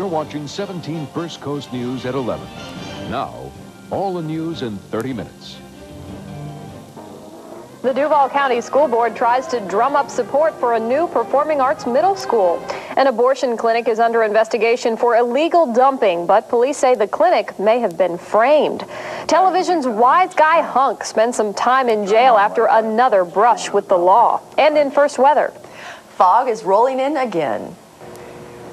You're watching 17 First Coast News at 11. Now, all the news in 30 minutes. The Duval County School Board tries to drum up support for a new performing arts middle school. An abortion clinic is under investigation for illegal dumping, but police say the clinic may have been framed. Television's wise guy Hunk spent some time in jail after another brush with the law. And in first weather, fog is rolling in again.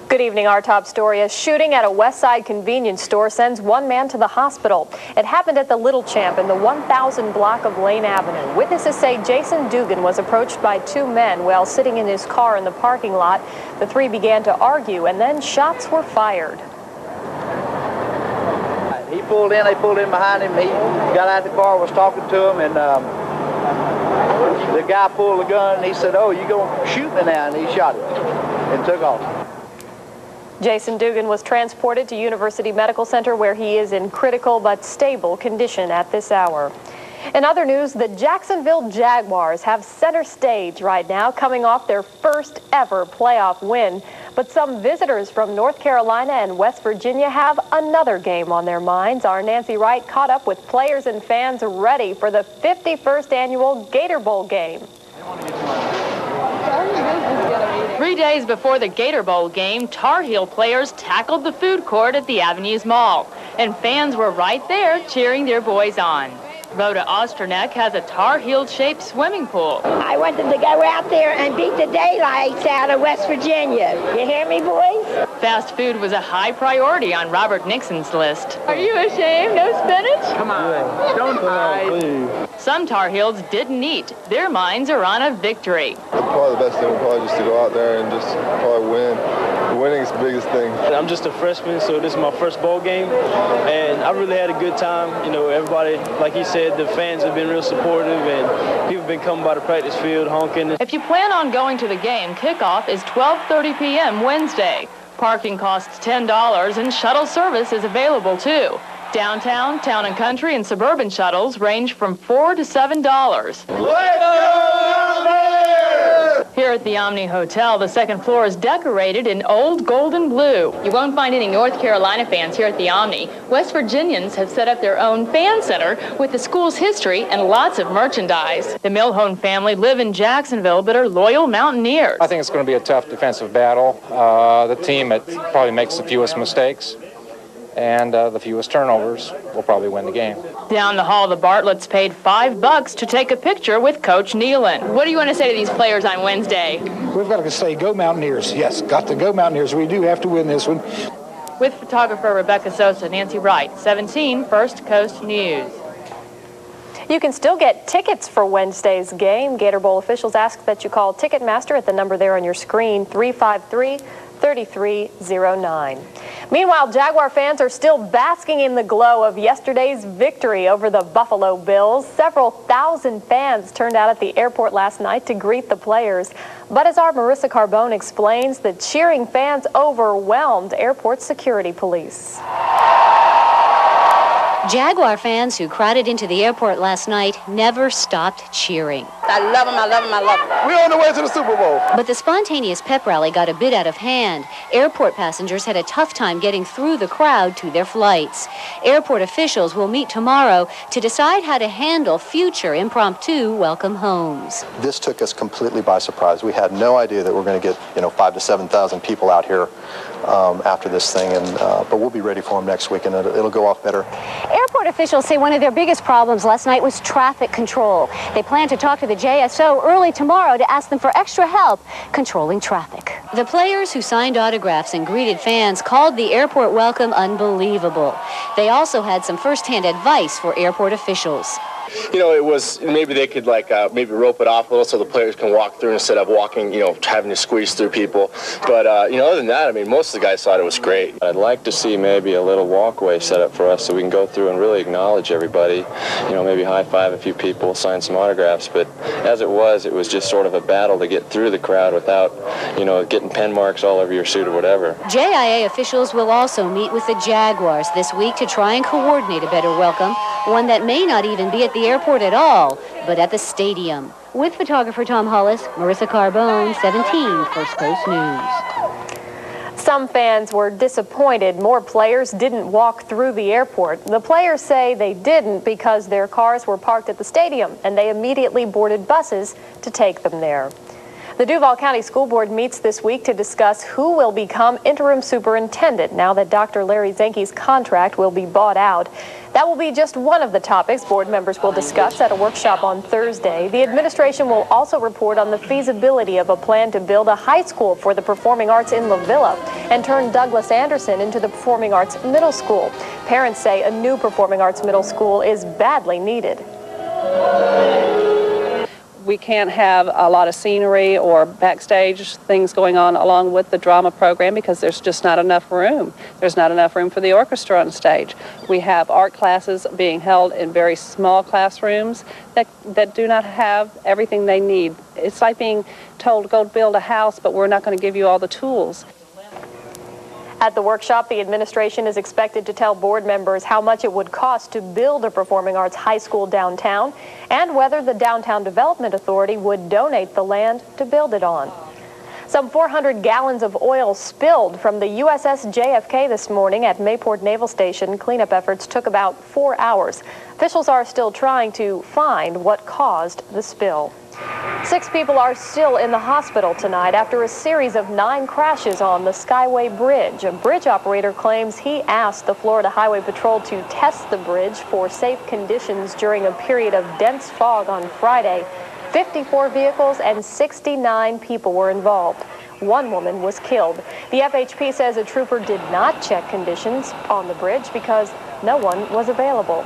Good evening. Our top story: a shooting at a West Side convenience store sends one man to the hospital. It happened at the Little Champ in the 1000 block of Lane Avenue. Witnesses say Jason Dugan was approached by two men while sitting in his car in the parking lot. The three began to argue, and then shots were fired. He pulled in, they pulled in behind him. He got out of the car, was talking to him, and the guy pulled the gun, and he said, "Oh, you gonna shoot me now?" And he shot him and took off. Jason Dugan was transported to University Medical Center, where he is in critical but stable condition at this hour. In other news, the Jacksonville Jaguars have center stage right now, coming off their first ever playoff win. But some visitors from North Carolina and West Virginia have another game on their minds. Our Nancy Wright caught up with players and fans ready for the 51st annual Gator Bowl game. 3 days before the Gator Bowl game, Tar Heel players tackled the food court at the Avenues Mall, and fans were right there cheering their boys on. Rhoda Osterneck has a Tar Heel-shaped swimming pool. I wanted to go out there and beat the daylights out of West Virginia. You hear me, boys? Fast food was a high priority on Robert Nixon's list. Are you ashamed? No spinach? Come on, don't hide. Some Tar Heels didn't eat. Their minds are on a victory. Probably the best thing would probably just to go out there and just probably win. Winning is the biggest thing. I'm just a freshman, so this is my first bowl game, and I really had a good time. You know, everybody, like he said, the fans have been real supportive, and people have been coming by the practice field honking. If you plan on going to the game, kickoff is 12:30 p.m. Wednesday. Parking costs $10, and shuttle service is available too. Downtown, Town and Country, and suburban shuttles range from $4 to $7. Here at the Omni Hotel, the second floor is decorated in old gold and blue. You won't find any North Carolina fans here at the Omni. West Virginians have set up their own fan center with the school's history and lots of merchandise. The Milhone family live in Jacksonville but are loyal Mountaineers. I think it's going to be a tough defensive battle. The team that probably makes the fewest mistakes and the fewest turnovers will probably win the game. Down the hall, the Bartletts paid $5 to take a picture with Coach Nealon. What do you want to say to these players on Wednesday? We've got to say, go Mountaineers. Yes, got to go Mountaineers. We do have to win this one. With photographer Rebecca Sosa, Nancy Wright, 17 First Coast News. You can still get tickets for Wednesday's game. Gator Bowl officials ask that you call Ticketmaster at the number there on your screen, 353-3309. Meanwhile, Jaguar fans are still basking in the glow of yesterday's victory over the Buffalo Bills. Several thousand fans turned out at the airport last night to greet the players. But as our Marissa Carbone explains, the cheering fans overwhelmed airport security police. Jaguar fans who crowded into the airport last night never stopped cheering. I love them, I love them, I love them. We're on the way to the Super Bowl. But the spontaneous pep rally got a bit out of hand. Airport passengers had a tough time getting through the crowd to their flights. Airport officials will meet tomorrow to decide how to handle future impromptu welcome homes. This took us completely by surprise. We had no idea that we're going to get, 5,000 to 7,000 people out here after this thing, but we'll be ready for them next week, and it'll go off better. Airport officials say one of their biggest problems last night was traffic control. They plan to talk to the JSO early tomorrow to ask them for extra help controlling traffic. The players who signed autographs and greeted fans called the airport welcome unbelievable. They also had some first-hand advice for airport officials. It was maybe they could maybe rope it off a little so the players can walk through instead of walking, having to squeeze through people. But, other than that, most of the guys thought it was great. I'd like to see maybe a little walkway set up for us so we can go through and really acknowledge everybody, maybe high-five a few people, sign some autographs. But as it was just sort of a battle to get through the crowd without, getting pen marks all over your suit or whatever. JIA officials will also meet with the Jaguars this week to try and coordinate a better welcome, one that may not even be at the airport at all, but at the stadium. With photographer Tom Hollis, Marissa Carbone, 17 First Coast News. Some fans were disappointed more players didn't walk through the airport. The players say they didn't because their cars were parked at the stadium and they immediately boarded buses to take them there. The Duval County School Board meets this week to discuss who will become interim superintendent now that Dr. Larry Zenke's contract will be bought out. That will be just one of the topics board members will discuss at a workshop on Thursday. The administration will also report on the feasibility of a plan to build a high school for the performing arts in La Villa and turn Douglas Anderson into the performing arts middle school. Parents say a new performing arts middle school is badly needed. We can't have a lot of scenery or backstage things going on along with the drama program because there's just not enough room. There's not enough room for the orchestra on stage. We have art classes being held in very small classrooms that do not have everything they need. It's like being told, go build a house, but we're not going to give you all the tools. At the workshop, the administration is expected to tell board members how much it would cost to build a performing arts high school downtown and whether the Downtown Development Authority would donate the land to build it on. Some 400 gallons of oil spilled from the USS JFK this morning at Mayport Naval Station. Cleanup efforts took about 4 hours. Officials are still trying to find what caused the spill. 6 people are still in the hospital tonight after a series of 9 crashes on the Skyway Bridge. A bridge operator claims he asked the Florida Highway Patrol to test the bridge for safe conditions during a period of dense fog on Friday. 54 vehicles and 69 people were involved. 1 woman was killed. The FHP says a trooper did not check conditions on the bridge because no one was available.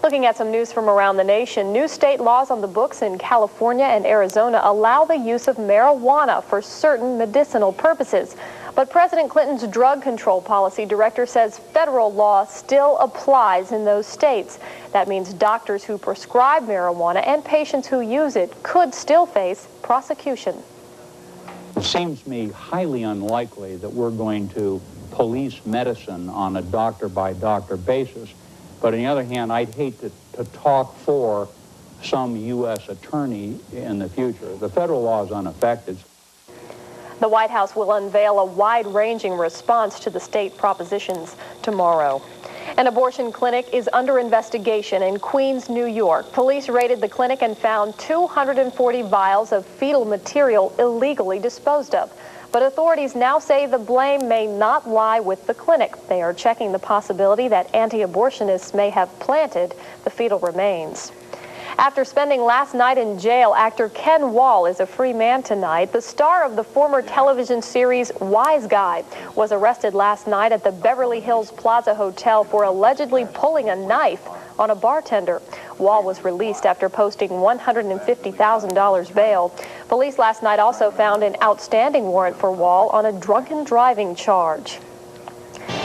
Looking at some news from around the nation, new state laws on the books in California and Arizona allow the use of marijuana for certain medicinal purposes. But President Clinton's drug control policy director says federal law still applies in those states. That means doctors who prescribe marijuana and patients who use it could still face prosecution. It seems to me highly unlikely that we're going to police medicine on a doctor-by-doctor basis. But on the other hand, I'd hate to talk for some U.S. attorney in the future. The federal law is unaffected. The White House will unveil a wide-ranging response to the state propositions tomorrow. An abortion clinic is under investigation in Queens, New York. Police raided the clinic and found 240 vials of fetal material illegally disposed of. But authorities now say the blame may not lie with the clinic. They are checking the possibility that anti-abortionists may have planted the fetal remains. After spending last night in jail, actor Ken Wall is a free man tonight. The star of the former television series Wise Guy was arrested last night at the Beverly Hills Plaza Hotel for allegedly pulling a knife on a bartender. Wall was released after posting $150,000 bail. Police last night also found an outstanding warrant for Wall on a drunken driving charge.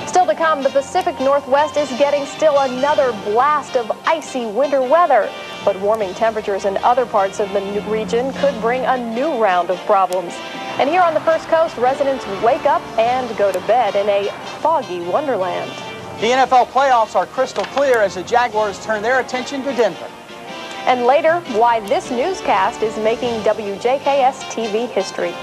Still to come, the Pacific Northwest is getting still another blast of icy winter weather. But warming temperatures in other parts of the region could bring a new round of problems. And here on the First Coast, residents wake up and go to bed in a foggy wonderland. The NFL playoffs are crystal clear as the Jaguars turn their attention to Denver. And later, why this newscast is making WJKS TV history.